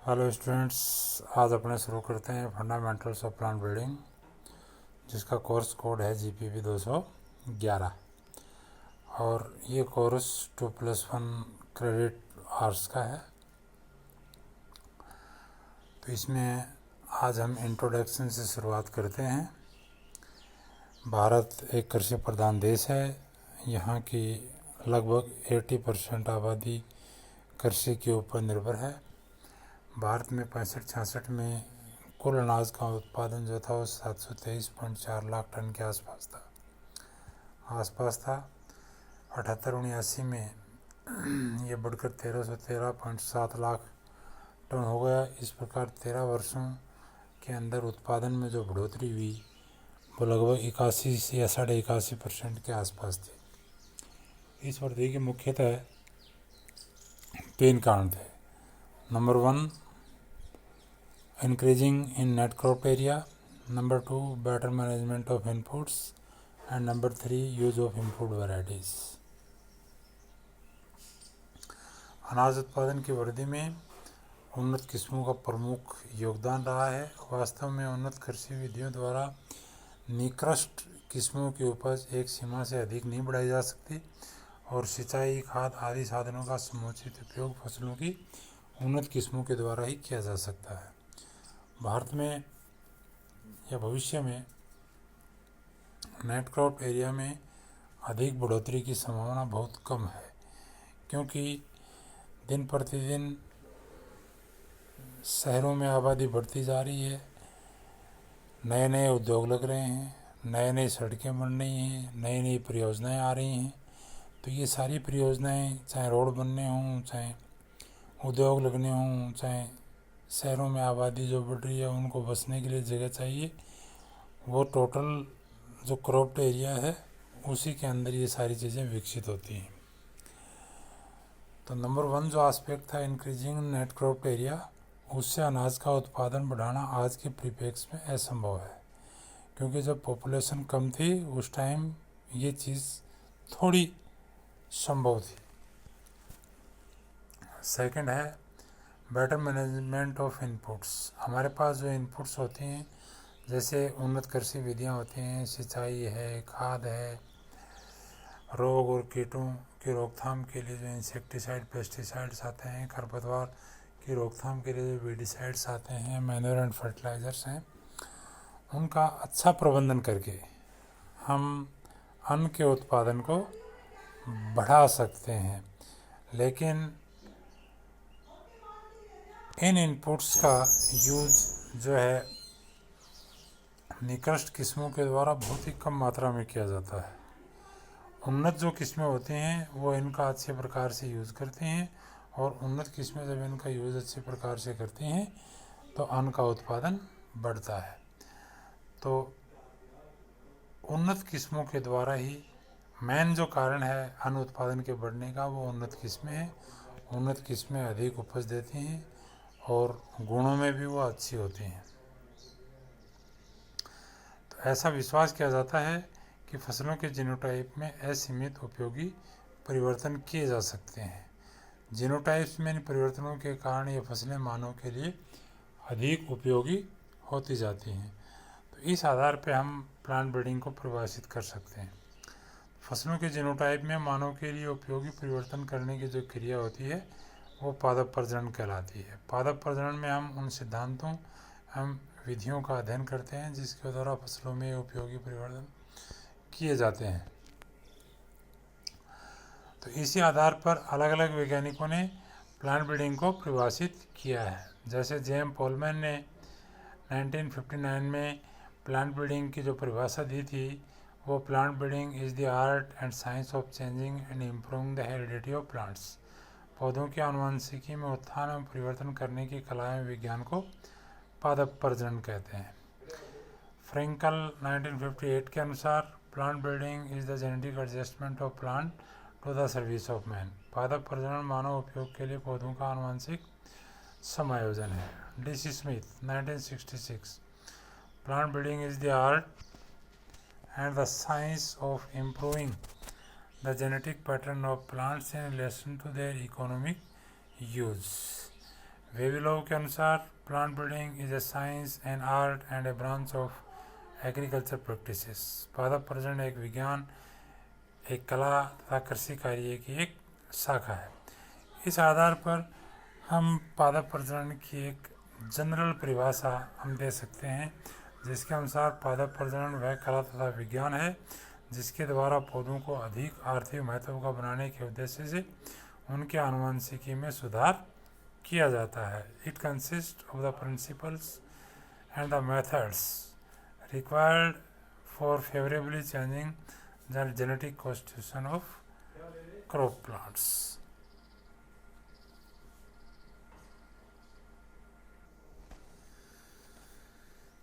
Hello students, आज अपने शुरू करते हैं फंडामेंटल्स ऑफ प्लांट ब्रीडिंग, जिसका कोर्स कोड है GPB 211। और ये कोर्स 2+1 क्रेडिट आवर्स का है। तो इसमें आज हम इंट्रोडक्शन से शुरुआत करते हैं। भारत एक कृषि प्रधान देश है। यहाँ की लगभग 80% आबादी कृषि के ऊपर निर्भर है। भारत में 65-66 में कुल अनाज का उत्पादन जो था वो 723.4 लाख टन के आसपास था। 78-79 में ये बढ़कर 1313.7 लाख टन हो गया। इस प्रकार 13 वर्षों के अंदर उत्पादन में जो बढ़ोतरी हुई वो लगभग 81 से या 81.5% के आसपास थी। इस वृद्धि के मुख्यतः 3 कारण थे। Number 1, increasing in net crop area, number 2, better management of inputs, and number 3, use of improved varieties। अनाज उत्पादन की वृद्धि में उन्नत किस्मों का प्रमुख योगदान रहा है। वास्तव में उन्नत कृषि विधियों द्वारा निकृष्ट किस्मों की उपज एक सीमा से अधिक नहीं बढ़ाई जा सकती और सिंचाई, खाद आदि साधनों का समुचित उपयोग फसलों की उन्नत किस्मों के द्वारा ही किया जा सकता है। भारत में या भविष्य में नेट क्रॉप एरिया में अधिक बढ़ोतरी की संभावना बहुत कम है, क्योंकि दिन प्रतिदिन शहरों में आबादी बढ़ती जा रही है, नए नए उद्योग लग रहे हैं, नए नई सड़कें बन रही हैं, नई नई परियोजनाएं आ रही हैं। तो ये सारी परियोजनाएं, चाहे रोड बनने हों, चाहे उद्योग लगने हों, चाहे शहरों में आबादी जो बढ़ रही है उनको बसने के लिए जगह चाहिए, वो टोटल जो क्रॉप्ड एरिया है उसी के अंदर ये सारी चीज़ें विकसित होती हैं। तो नंबर 1 जो एस्पेक्ट था इंक्रीजिंग नेट क्रॉप्ड एरिया, उससे अनाज का उत्पादन बढ़ाना आज के परिप्रेक्ष्य में असंभव है, क्योंकि जब पॉपुलेशन कम थी उस टाइम ये चीज़ थोड़ी संभव थी। सेकंड है बेटर मैनेजमेंट ऑफ इनपुट्स। हमारे पास जो इनपुट्स होते हैं, जैसे उन्नत कृषि विधियाँ होती हैं, सिंचाई है, खाद है, रोग और कीटों की रोकथाम के लिए जो इंसेक्टिसाइड, पेस्टिसाइड्स आते हैं, खरपतवार की रोकथाम के लिए जो वीडिसाइड्स आते हैं, मैन्योर एंड फर्टिलाइजर्स हैं, उनका अच्छा प्रबंधन करके हम अन्न के उत्पादन को बढ़ा सकते हैं। लेकिन इन इनपुट्स का यूज़ जो है निकृष्ट किस्मों के द्वारा बहुत ही कम मात्रा में किया जाता है। उन्नत जो किस्में होती हैं वो इनका अच्छे प्रकार से यूज़ करते हैं, और उन्नत किस्में जब इनका यूज़ अच्छे प्रकार से करती हैं तो अन्न का उत्पादन बढ़ता है। तो उन्नत किस्मों के द्वारा ही मेन जो कारण है अन्न उत्पादन के बढ़ने का, वो उन्नत किस्में हैं। उन्नत किस्में अधिक उपज देती हैं और गुणों में भी वो अच्छी होती हैं। तो ऐसा विश्वास किया जाता है कि फसलों के जीनोटाइप में असीमित उपयोगी परिवर्तन किए जा सकते हैं। जीनोटाइप्स में इन परिवर्तनों के कारण ये फसलें मानव के लिए अधिक उपयोगी होती जाती हैं। तो इस आधार पर हम प्लांट ब्रीडिंग को परिभाषित कर सकते हैं। फसलों के जीनोटाइप में मानव के लिए उपयोगी परिवर्तन करने की जो क्रिया होती है वो पादप प्रजनन कहलाती है। पादप प्रजनन में हम उन सिद्धांतों एवं विधियों का अध्ययन करते हैं जिसके द्वारा फसलों में उपयोगी परिवर्तन किए जाते हैं। तो इसी आधार पर अलग अलग वैज्ञानिकों ने प्लांट ब्रीडिंग को परिभाषित किया है। जैसे जेम्स पोलमैन ने 1959 में प्लांट ब्रीडिंग की जो परिभाषा दी थी, वो plant breeding is the art and science of changing and improving the heredity of plants. पौधों की आनुवंशिकी में उत्थान एवं परिवर्तन करने की कला एवं विज्ञान को पादप प्रजनन कहते हैं। फ्रेंकल 1958 के अनुसार plant breeding is the genetic adjustment of plant to the service of man. पादप प्रजनन मानव उपयोग के लिए पौधों का आनुवंशिक समायोजन है। DC Smith 1966 plant breeding is the art and the science of improving the genetic pattern of plants in relation to their economic use। वेविलोव के अनुसार plant breeding is a science and art and A branch of agriculture practices. पादप प्रजनन एक विज्ञान, एक कला तथा कृषि कार्य की एक शाखा है। इस आधार पर हम पादप प्रजनन की एक जनरल परिभाषा हम दे सकते हैं, जिसके अनुसार पादप प्रजनन वह कला तथा विज्ञान है जिसके द्वारा पौधों को अधिक आर्थिक महत्व का बनाने के उद्देश्य से उनके आनुवंशिकी में सुधार किया जाता है। It consist of the principles and the methods required for favourably changing the genetic constitution of crop plants.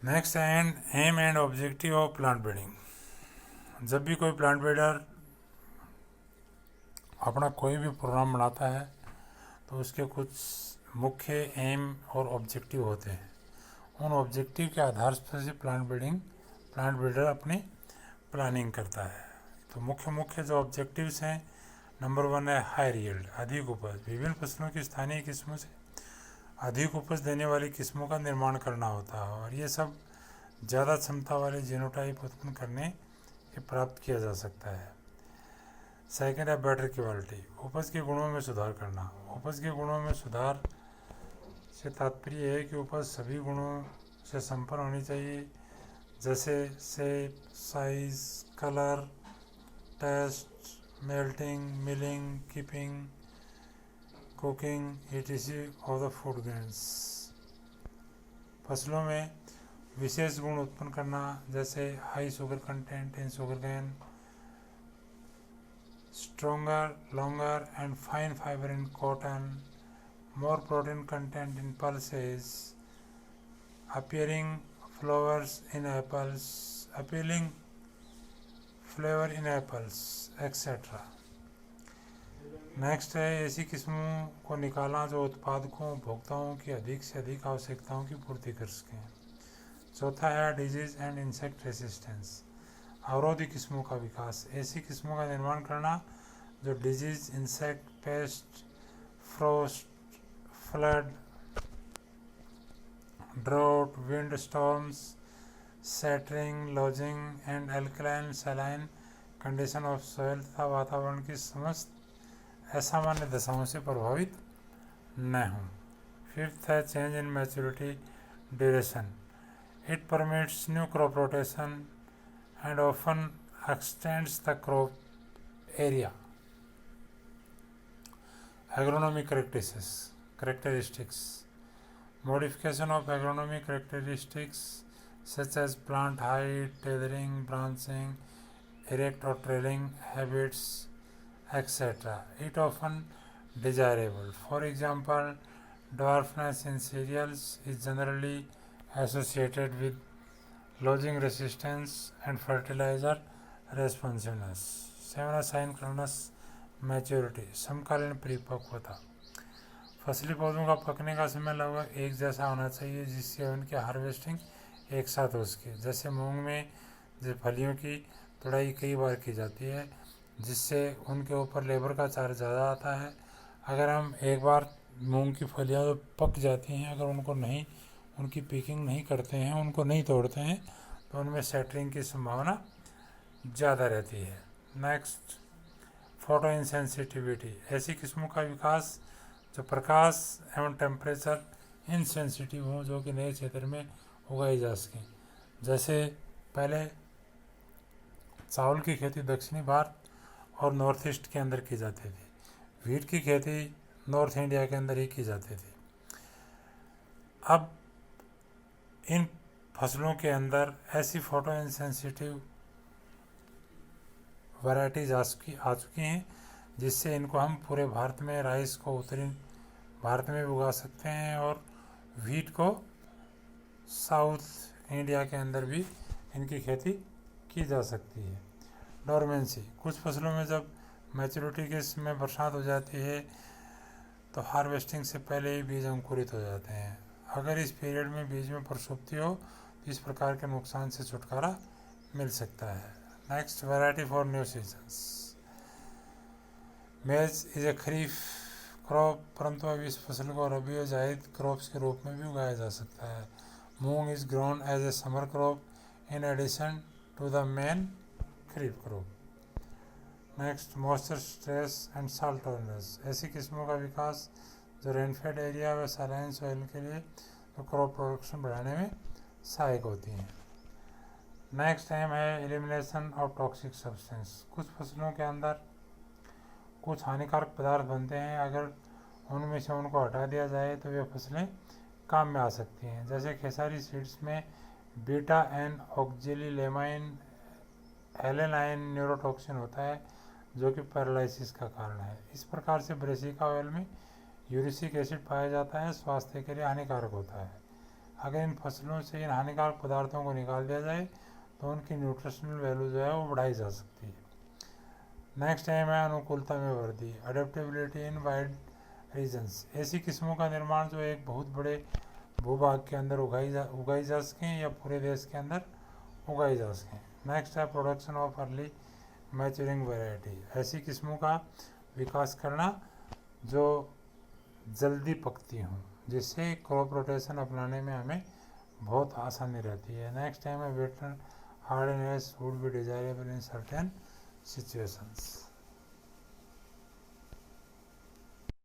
Next aim and objective of plant breeding. जब भी कोई प्लांट ब्रीडर अपना कोई भी प्रोग्राम बनाता है तो उसके कुछ मुख्य एम और ऑब्जेक्टिव होते हैं। उन ऑब्जेक्टिव के आधार पर से प्लांट ब्रीडर अपनी प्लानिंग करता है। तो मुख्य जो ऑब्जेक्टिव्स हैं, नंबर 1 है हाई यील्ड, अधिक उपज। विभिन्न फसलों की स्थानीय किस्मों से अधिक उपज देने वाली किस्मों का निर्माण करना होता है और ये सब ज़्यादा क्षमता वाले जीनोटाइप उत्पन्न करने के प्राप्त किया जा सकता है। सेकंड है बेटर क्वालिटी, उपज के गुणों में सुधार करना। उपज के गुणों में सुधार से तात्पर्य है कि उपज सभी गुणों से संपन्न होनी चाहिए, जैसे shape, size, colour, taste, melting, milling, keeping, cooking etc of the food grains. फसलों में विशेष गुण उत्पन्न करना, जैसे high sugar content in sugar cane, stronger, longer and fine fibre in cotton, more protein content in pulses, appearing flowers in apples, appealing flavour in apples etcetera. Next है ऐसी किस्मों को निकालना जो उत्पादकों उपभोक्ताओं की अधिक से अधिक आवश्यकताओं की पूर्ति कर सकें। चौथा है डिजीज एंड इंसेक्ट रेसिस्टेंस, अवरोधी किस्मों का विकास। ऐसी किस्मों का निर्माण करना जो disease, insect, pest, frost, flood, drought, wind storms, shattering, lodging and alkaline saline condition of soil तथा वातावरण की समस्त असामान्य दशाओं से प्रभावित न हों। फिफ्थ है change in maturity duration, it permits new crop rotation and often x tends the crop area. Agronomic characteristics, modification of agronomic characteristics such as plant height, tethering, branching, erect or trailing habits, etc. It often desirable. For example, dwarfness in cereals is generally associated with lodging resistance and fertilizer responsiveness. 7 synchronous maturity, समकालीन परिपक्वता। फसली पौधों का पकने का समय लगभग एक जैसा होना चाहिए जिससे उनकी हार्वेस्टिंग एक साथ हो सके। जैसे मूंग में जो फलियों की तुड़ाई कई बार की जाती है जिससे उनके ऊपर लेबर का चार्ज ज़्यादा आता है। अगर हम एक बार मूंग की फलियाँ जो पक जाती हैं, अगर उनकी पिकिंग नहीं करते हैं, उनको नहीं तोड़ते हैं, तो उनमें सैटरिंग की संभावना ज़्यादा रहती है। नेक्स्ट, फोटो इंसेंसिटिविटी, ऐसी किस्मों का विकास जो प्रकाश एवं टेम्परेचर इनसेंसिटिव हों, जो कि नए क्षेत्र में उगाई जा सकें। जैसे पहले चावल की खेती दक्षिणी भारत और नॉर्थ ईस्ट के अंदर की जाती थी, वीट की खेती नॉर्थ इंडिया के अंदर ही की जाती थी। अब इन फसलों के अंदर ऐसी फोटो इंसेंसिटिव वैरायटीज आ चुकी हैं जिससे इनको हम पूरे भारत में, राइस को उत्तरी भारत में भी उगा सकते हैं और वीट को साउथ इंडिया के अंदर भी इनकी खेती की जा सकती है। डोरमेंसी, कुछ फसलों में जब मैच्योरिटी के समय बरसात हो जाती है तो हार्वेस्टिंग से पहले ही बीज अंकुरित हो जाते हैं। अगर इस पीरियड में बीज में प्रसुप्ति हो तो इस प्रकार के नुकसान से छुटकारा मिल सकता है। Next, variety for new seasons. मेज इज ए खरीफ क्रॉप, परंतु अब इस फसल को रबी और जायद क्रॉप्स के रूप में भी उगाया जा सकता है। Moong is grown as a summer crop in addition to the main kharif crop. Next, moisture, stress and salt tolerance. ऐसी किस्मों का विकास जो रेनफेड एरिया व सैलाइन सॉइल के लिए तो क्रॉप प्रोडक्शन बढ़ाने में सहायक होती हैं। नेक्स्ट एम है एलिमिनेशन ऑफ टॉक्सिक सब्सटेंस। कुछ फसलों के अंदर कुछ हानिकारक पदार्थ बनते हैं, अगर उनमें से उनको हटा दिया जाए तो वे फसलें काम में आ सकती हैं। जैसे खेसारी सीड्स में बीटा एन ऑक्जेलिलेमाइन एलेनाइन न्यूरोटॉक्सिन होता है जो कि पैरालिसिस का कारण है। इस प्रकार से ब्रेसिका ऑयल में यूरिसिक एसिड पाया जाता है, स्वास्थ्य के लिए हानिकारक होता है। अगर इन फसलों से इन हानिकारक पदार्थों को निकाल दिया जाए तो उनकी न्यूट्रिशनल वैल्यू जो है वो बढ़ाई जा सकती है। नेक्स्ट एम है अनुकूलता में वृद्धि, अडेप्टेबिलिटी इन वाइड रीजन्स। ऐसी किस्मों का निर्माण जो एक बहुत बड़े भूभाग के अंदर उगाई जा सकें या पूरे देश के अंदर उगाई जा सकें। नेक्स्ट है production of early maturing variety. ऐसी किस्मों का विकास करना जो जल्दी पकती हों, जिससे क्रॉप रोटेशन अपनाने में हमें बहुत आसानी रहती है। नेक्स्ट टाइम है waiter hardness would be desirable in certain situations.